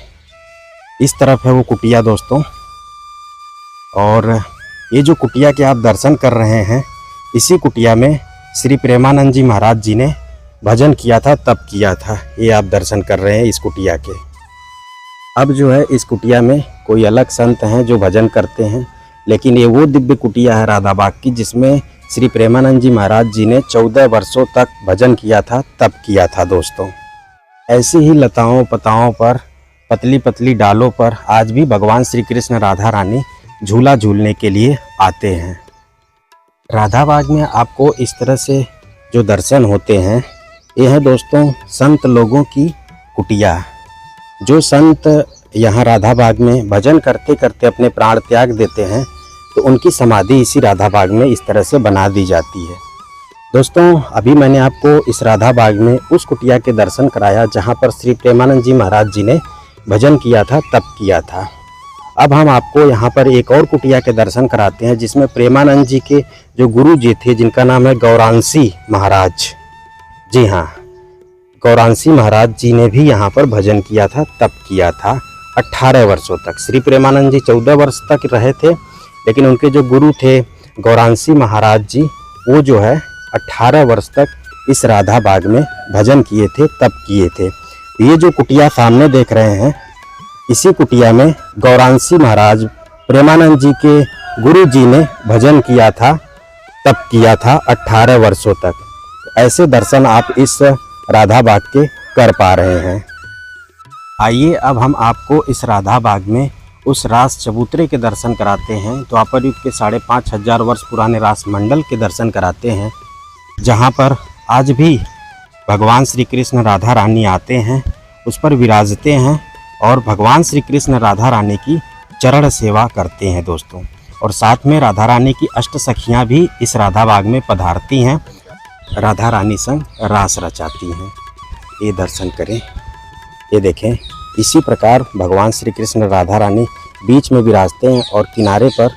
इस तरफ है वो कुटिया दोस्तों, और ये जो कुटिया के आप दर्शन कर रहे हैं, इसी कुटिया में श्री प्रेमानंद जी महाराज जी ने भजन किया था, तप किया था। ये आप दर्शन कर रहे हैं इस कुटिया के। अब जो है इस कुटिया में कोई अलग संत हैं जो भजन करते हैं, लेकिन ये वो दिव्य कुटिया है राधा बाग की जिसमें श्री प्रेमानंद जी महाराज जी ने 14 वर्षों तक भजन किया था, तप किया था दोस्तों। ऐसी ही लताओं पताओं पर, पतली पतली डालों पर आज भी भगवान श्री कृष्ण राधा रानी झूला झूलने के लिए आते हैं। राधा बाग में आपको इस तरह से जो दर्शन होते हैं, ये है दोस्तों संत लोगों की कुटिया। जो संत यहाँ राधा बाग में भजन करते करते अपने प्राण त्याग देते हैं, तो उनकी समाधि इसी राधा बाग में इस तरह से बना दी जाती है। दोस्तों अभी मैंने आपको इस राधा बाग में उस कुटिया के दर्शन कराया जहाँ पर श्री प्रेमानंद जी महाराज जी ने भजन किया था, तप किया था। अब हम आपको यहाँ पर एक और कुटिया के दर्शन कराते हैं जिसमें प्रेमानंद जी के जो गुरु जी थे, जिनका नाम है गौरांशी महाराज। जी हाँ, गौरांशी महाराज जी ने भी यहाँ पर भजन किया था, तप किया था 18 वर्षों तक। श्री प्रेमानंद जी 14 वर्ष तक रहे थे, लेकिन उनके जो गुरु थे गौरांशी महाराज जी, वो जो है 18 वर्ष तक इस राधा बाग में भजन किए थे, तप किए थे। ये जो कुटिया सामने देख रहे हैं, इसी कुटिया में गौरांशी महाराज प्रेमानंद जी के गुरु जी ने भजन किया था, तप किया था 18 वर्षों तक। ऐसे दर्शन आप इस राधा बाग के कर पा रहे हैं। आइए अब हम आपको इस राधा बाग में उस रास चबूतरे के दर्शन कराते हैं। द्वापर युग के 5500 वर्ष पुराने रास मंडल के दर्शन कराते हैं, जहाँ पर आज भी भगवान श्री कृष्ण राधा रानी आते हैं, उस पर विराजते हैं और भगवान श्री कृष्ण राधा रानी की चरण सेवा करते हैं दोस्तों। और साथ में राधा रानी की अष्ट सखियाँ भी इस राधा बाग में पधारती हैं, राधा रानी संग रास रचाती हैं। ये दर्शन करें, ये देखें, इसी प्रकार भगवान श्री कृष्ण राधा रानी बीच में विराजते हैं और किनारे पर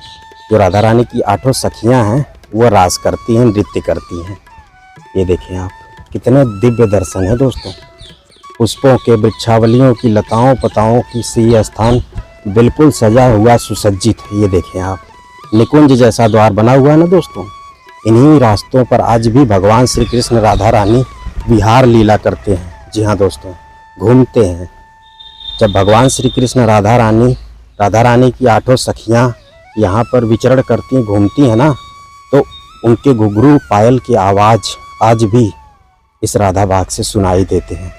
जो राधा रानी की 8 सखियाँ हैं वो रास करती हैं, नृत्य करती हैं। ये देखें आप, कितने दिव्य दर्शन है दोस्तों। पुष्पों के, वृक्षावलियों की, लताओं पताओं की से ये स्थान बिल्कुल सजा हुआ, सुसज्जित है। ये देखें आप, निकुंज जैसा द्वार बना हुआ है ना दोस्तों। इन्हीं रास्तों पर आज भी भगवान श्री कृष्ण राधा रानी विहार लीला करते हैं। जी हाँ दोस्तों, घूमते हैं। जब भगवान श्री कृष्ण राधा रानी की 8 सखियाँ यहाँ पर विचरण करती, घूमती हैं ना, तो उनके घुघरू पायल की आवाज़ आज भी इस राधा बाग से सुनाई देते हैं।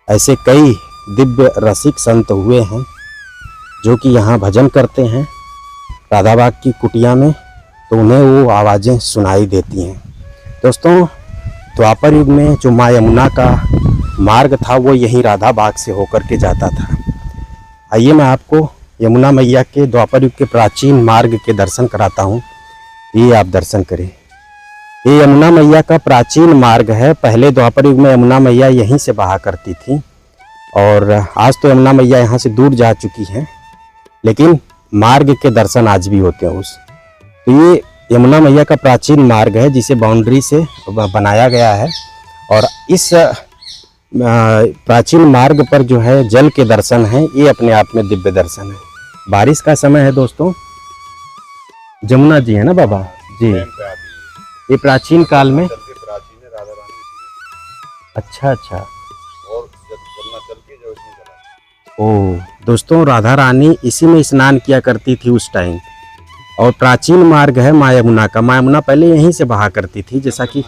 ऐसे कई दिव्य रसिक संत हुए हैं जो कि यहाँ भजन करते हैं राधा बाग की कुटिया में, तो उन्हें वो आवाज़ें सुनाई देती हैं। दोस्तों, द्वापर युग में जो माँ यमुना का मार्ग था वो यहीं राधा बाग से होकर के जाता था। आइए मैं आपको यमुना मैया के द्वापर युग के प्राचीन मार्ग के दर्शन कराता हूँ। ये आप दर्शन करें। ये यमुना मैया का प्राचीन मार्ग है। पहले द्वापर युग में यमुना मैया यहीं से बहा करती थी और आज तो यमुना मैया यहाँ से दूर जा चुकी हैं, लेकिन मार्ग के दर्शन आज भी होते हैं उस। तो ये यमुना मैया का प्राचीन मार्ग है जिसे बाउंड्री से बनाया गया है और इस प्राचीन मार्ग पर जो है जल के दर्शन हैं, ये अपने आप में दिव्य दर्शन है। बारिश का समय है दोस्तों। जमुना जी है ना बाबा जी, ये प्राचीन काल में। अच्छा अच्छा। ओ दोस्तों, राधा रानी इसी में स्नान किया करती थी उस टाइम। और प्राचीन मार्ग है माँ यमुना का। माँ यमुना पहले यहीं से बहा करती थी, जैसा कि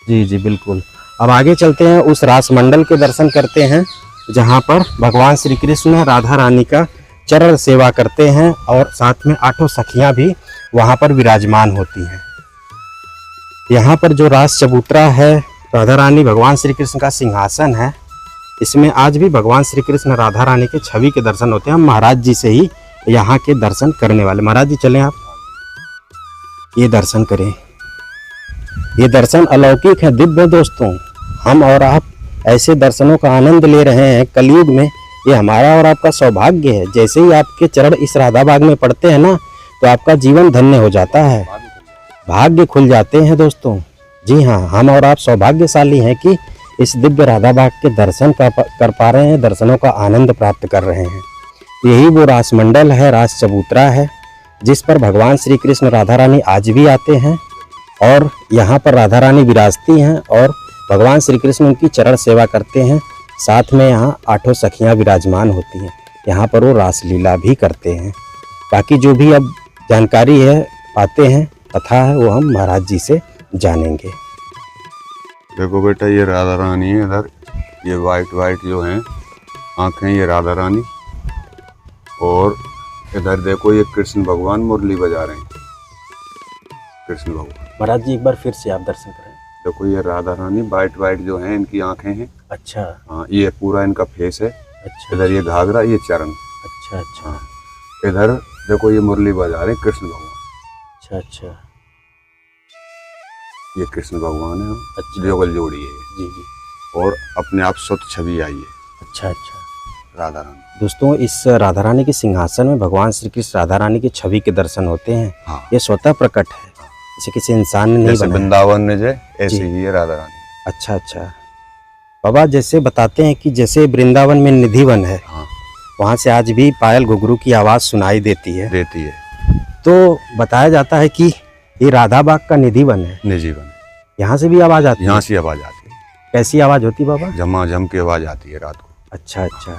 जी जी बिल्कुल। अब आगे चलते हैं, उस रास मंडल के दर्शन करते हैं जहाँ पर भगवान श्री कृष्ण राधा रानी का चरण सेवा करते हैं और साथ में 8 सखियाँ भी वहाँ पर विराजमान होती हैं। यहाँ पर जो रास चबूतरा है, राधा रानी भगवान श्री कृष्ण का सिंहासन है, इसमें आज भी भगवान श्री कृष्ण राधा रानी के छवि के दर्शन होते हैं। हम महाराज जी से ही यहाँ के दर्शन करने वाले। महाराज जी चलें आप, ये दर्शन करें। ये दर्शन अलौकिक है, दिव्य दोस्तों। हम और आप ऐसे दर्शनों का आनंद ले रहे हैं कलयुग में। ये हमारा और आपका सौभाग्य है। जैसे ही आपके चरण इस राधा बाग में पड़ते हैं ना, तो आपका जीवन धन्य हो जाता है, भाग्य खुल जाते हैं दोस्तों। जी हाँ, हम और आप सौभाग्यशाली हैं कि इस दिव्य राधा बाग के दर्शन कर पा रहे हैं, दर्शनों का आनंद प्राप्त कर रहे हैं। यही वो रास मंडल है, रास चबूतरा है, जिस पर भगवान श्री कृष्ण राधा रानी आज भी आते हैं और यहाँ पर राधा रानी विराजती हैं और भगवान श्री कृष्ण उनकी चरण सेवा करते हैं। साथ में यहाँ 8 सखियाँ विराजमान होती हैं। यहाँ पर वो रासलीला भी करते हैं। बाकी जो भी अब जानकारी है, पाते हैं, कथा है, वो हम महाराज जी से जानेंगे। देखो बेटा, ये राधा रानी है। इधर ये वाइट जो हैं आँखें, ये राधा रानी। और इधर देखो, ये कृष्ण भगवान मुरली बजा रहे हैं। कृष्ण भगवान। महाराज जी एक बार फिर से आप दर्शन करें। देखो, ये राधा रानी वाइट जो हैं, इनकी आंखें हैं। अच्छा हाँ, ये पूरा इनका फेस है। अच्छा। इधर ये घाघरा, ये चरण। अच्छा अच्छा। इधर देखो, ये मुरली बजा रहे हैं कृष्ण भगवान। अच्छा अच्छा। ये कृष्ण भगवान है। अच्छा। जुगल जोड़ी है जी जी। और अपने आप स्वतः छवि आई है। अच्छा अच्छा। राधा रानी। दोस्तों, इस राधा रानी के सिंहासन में भगवान श्री कृष्ण राधा रानी की छवि के दर्शन होते हैं। हाँ। ये स्वतः प्रकट है, इसे किसी इंसान ने नहीं बनाया। वृंदावन ने जय, ऐसे ही है राधा रानी। अच्छा अच्छा। बाबा जैसे बताते हैं कि जैसे वृंदावन में निधिवन है, हाँ, वहाँ से आज भी पायल घुघरू की आवाज़ सुनाई देती है। तो बताया जाता है कि ये राधा बाग का निधिवन है। निधिवन। यहाँ से भी आवाज़ आती है? यहाँ से आवाज़ आती है। कैसी आवाज़ होती है बाबा? झमाझम की आवाज़ आती है रात को। अच्छा अच्छा।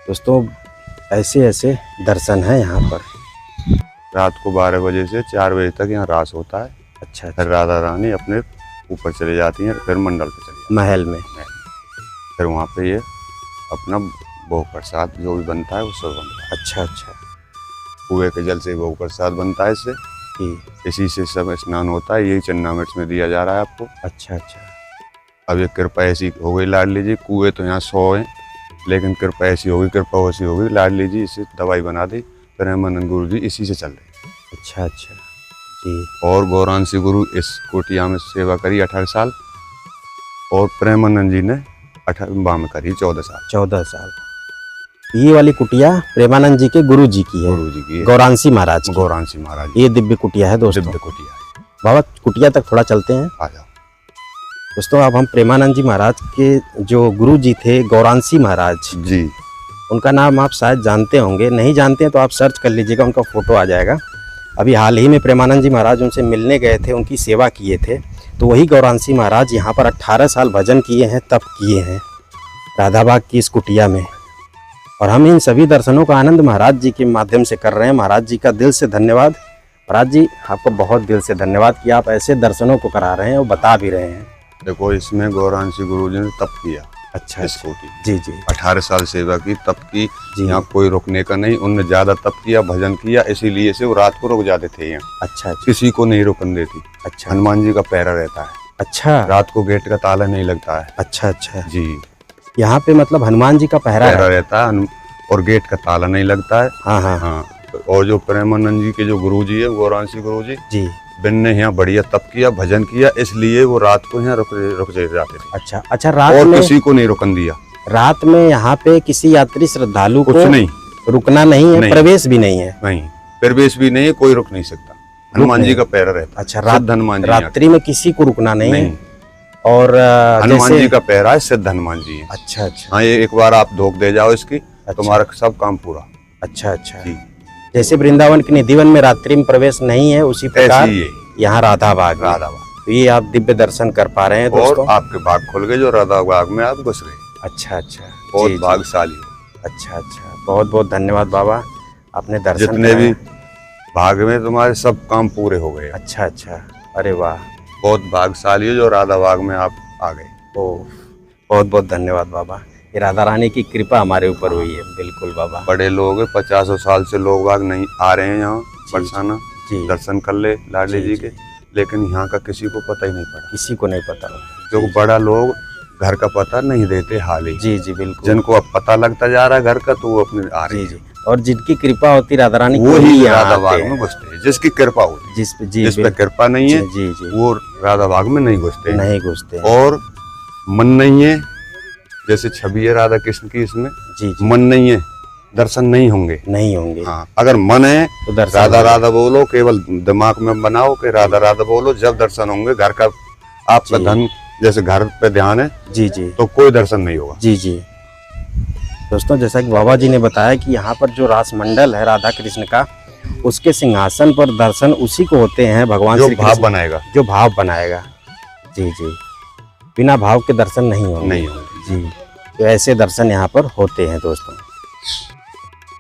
दोस्तों, ऐसे ऐसे दर्शन हैं यहाँ पर। रात को 12 बजे से 4 बजे तक यहाँ रास होता है। अच्छा। फिर राधा रानी अपने ऊपर चले जाती हैं, फिर मंडल पे चली जाती महल में। फिर वहाँ पे ये अपना भोग प्रसाद जो भी बनता है वो सब बनता है। अच्छा अच्छा। कुएं के जल से भोग प्रसाद बनता है। इससे इसी से सब स्नान होता है। यही चन्ना मिर्च में दिया जा रहा है आपको। अच्छा अच्छा। अब ये कृपा ऐसी हो गई, लाडली जी, कुएं तो यहाँ 100 हैं, लेकिन कृपा ऐसी होगी, कृपा ऐसी होगी, लाडली जी इसे दवाई बना दी। प्रेमानंद गुरु जी इसी से चल रहे। अच्छा अच्छा जी। और गौरांशी गुरु इस कुटिया में सेवा करी 18 साल और प्रेमानंद जी ने 18 में करी 14 साल। 14 साल। ये वाली कुटिया प्रेमानंद जी के गुरु जी की है। गुरु जी की, गौरांशी महाराज। गौरांशी महाराज। ये दिव्य कुटिया है दोस्तों। दिव्य कुटिया है। बाबा कुटिया तक थोड़ा चलते हैं। आ जाओ दोस्तों, अब हम प्रेमानंद जी महाराज के जो गुरु जी थे गौरांशी महाराज जी, उनका नाम आप शायद जानते होंगे। नहीं जानते हैं तो आप सर्च कर लीजिएगा, उनका फोटो आ जाएगा। अभी हाल ही में प्रेमानंद जी महाराज उनसे मिलने गए थे, उनकी सेवा किए थे। तो वही गौरांशी महाराज यहाँ पर 18 साल भजन किए हैं, तप किए हैं राधा बाग की इस कुटिया में। और हम इन सभी दर्शनों का आनंद महाराज जी के माध्यम से कर रहे हैं। महाराज जी का दिल से धन्यवाद। महाराज जी आपको बहुत दिल से धन्यवाद कि आप ऐसे दर्शनों को करा रहे हैं और बता भी रहे हैं। देखो इसमें गौरांशी गुरुजी ने तप किया। अच्छा इसको जी जी 18 साल सेवा की, तप की। जी। यहाँ कोई रुकने का नहीं, उनने ज्यादा तप किया, भजन किया, इसीलिए से वो रात को रुक जाते थे यहाँ। अच्छा अच्छा किसी को नहीं रुकन देती। अच्छा हनुमान जी का पहरा रहता है, अच्छा रात को गेट का ताला नहीं लगता है। अच्छा अच्छा जी, यहाँ पे मतलब हनुमान जी का पहरा है। रहता है और गेट का ताला नहीं लगता है। हाँ हाँ हाँ, और जो प्रेमानंद जी के जो गुरुजी है, गौरांशी गुरुजी जी। बिन ने यहाँ बढ़िया तप किया, भजन किया, इसलिए वो रात को यहाँ रुक जाते थे। अच्छा अच्छा रात और में किसी को नहीं रुकन दिया। रात में यहाँ पे किसी यात्री श्रद्धालु को कुछ नहीं, रुकना नहीं है, नहीं। प्रवेश भी नहीं है। नहीं, प्रवेश भी नहीं है, कोई रुक नहीं सकता। हनुमान जी का पहरा रहता है। अच्छा सिद्ध हनुमान जी रात्रि में किसी को रुकना नहीं है। नहीं, और हनुमान जी का पहरा है, सिद्ध हनुमान जी है। अच्छा अच्छा हाँ, ये एक बार आप धोख दे जाओ इसकी, तुम्हारा सब काम पूरा। अच्छा अच्छा जी, जैसे वृंदावन के निधिवन में रात्रि में प्रवेश नहीं है, उसी प्रकार ऐसी है यहाँ राधा बाग में। राधा बाग। तो ये आप दिव्य दर्शन कर पा रहे हैं और दोस्तों। आपके बाग खुल गए जो राधा बाग में आप घुस रहे। अच्छा अच्छा बहुत जी, जी। भाग्यशाली हो। अच्छा अच्छा बहुत बहुत धन्यवाद बाबा, आपने दर्शन जितने भी कराए। भाग में तुम्हारे सब काम पूरे हो गए। अच्छा अच्छा अरे वाह, बहुत भाग्यशाली हो जो राधा बाग में आप आ गए। ओ बहुत बहुत धन्यवाद बाबा, ये राधा रानी की कृपा हमारे ऊपर हुई है। बिल्कुल बाबा। बड़े लोग 50 साल से लोग बाग नहीं आ रहे हैं यहाँ बरसाना जी दर्शन कर ले लाडली जी, जी के, लेकिन यहाँ का किसी को पता ही नहीं पड़ा। किसी को नहीं पता। क्योंकि बड़ा लोग घर का पता नहीं देते हाल ही। जी जी बिल्कुल। जिनको अब पता लगता जा रहा है घर का, तो वो अपने आ रहे जी जी, और जिनकी कृपा होती राधा रानी वो की, ही यहाँ राधा आते बाग हैं। में घुसते हैं। जिसकी कृपा होती है, जिस पे जी जिस पे कृपा नहीं है जी जी वो राधा बाग में नहीं घुसते हैं। नहीं घुसते हैं। और मन नहीं है, जैसे छवि है राधा कृष्ण की, इसमें जी जी मन नहीं है, दर्शन नहीं होंगे। नहीं होंगे। हाँ, अगर मन है तो दर्शन राधा होंगे। राधा बोलो, केवल दिमाग में बनाओ कि राधा राधा बोलो, जब दर्शन होंगे। घर का आपका जी। धन जैसे घर पे ध्यान है जी जी तो कोई दर्शन नहीं होगा। जी जी दोस्तों, जैसा कि बाबा जी ने बताया कि यहाँ पर जो रास मंडल है राधा कृष्ण का, उसके सिंहासन पर दर्शन उसी को होते हैं भगवान जो श्री भाव कृष्ण, बनाएगा जो भाव बनाएगा। जी जी, बिना भाव के दर्शन नहीं होंगे। नहीं होगा। जी, तो ऐसे दर्शन यहाँ पर होते हैं दोस्तों।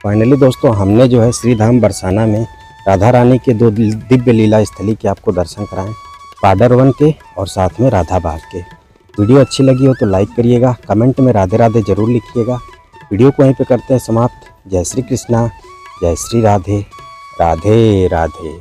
फाइनली दोस्तों, हमने जो है श्री धाम बरसाना में राधा रानी के 2 दिव्य लीला स्थली के आपको दर्शन कराएं, पाडर वन के और साथ में राधा बाग के। वीडियो अच्छी लगी हो तो लाइक करिएगा, कमेंट में राधे राधे जरूर लिखिएगा। वीडियो को वहीं पे करते हैं समाप्त। जय श्री कृष्णा, जय श्री राधे, राधे राधे।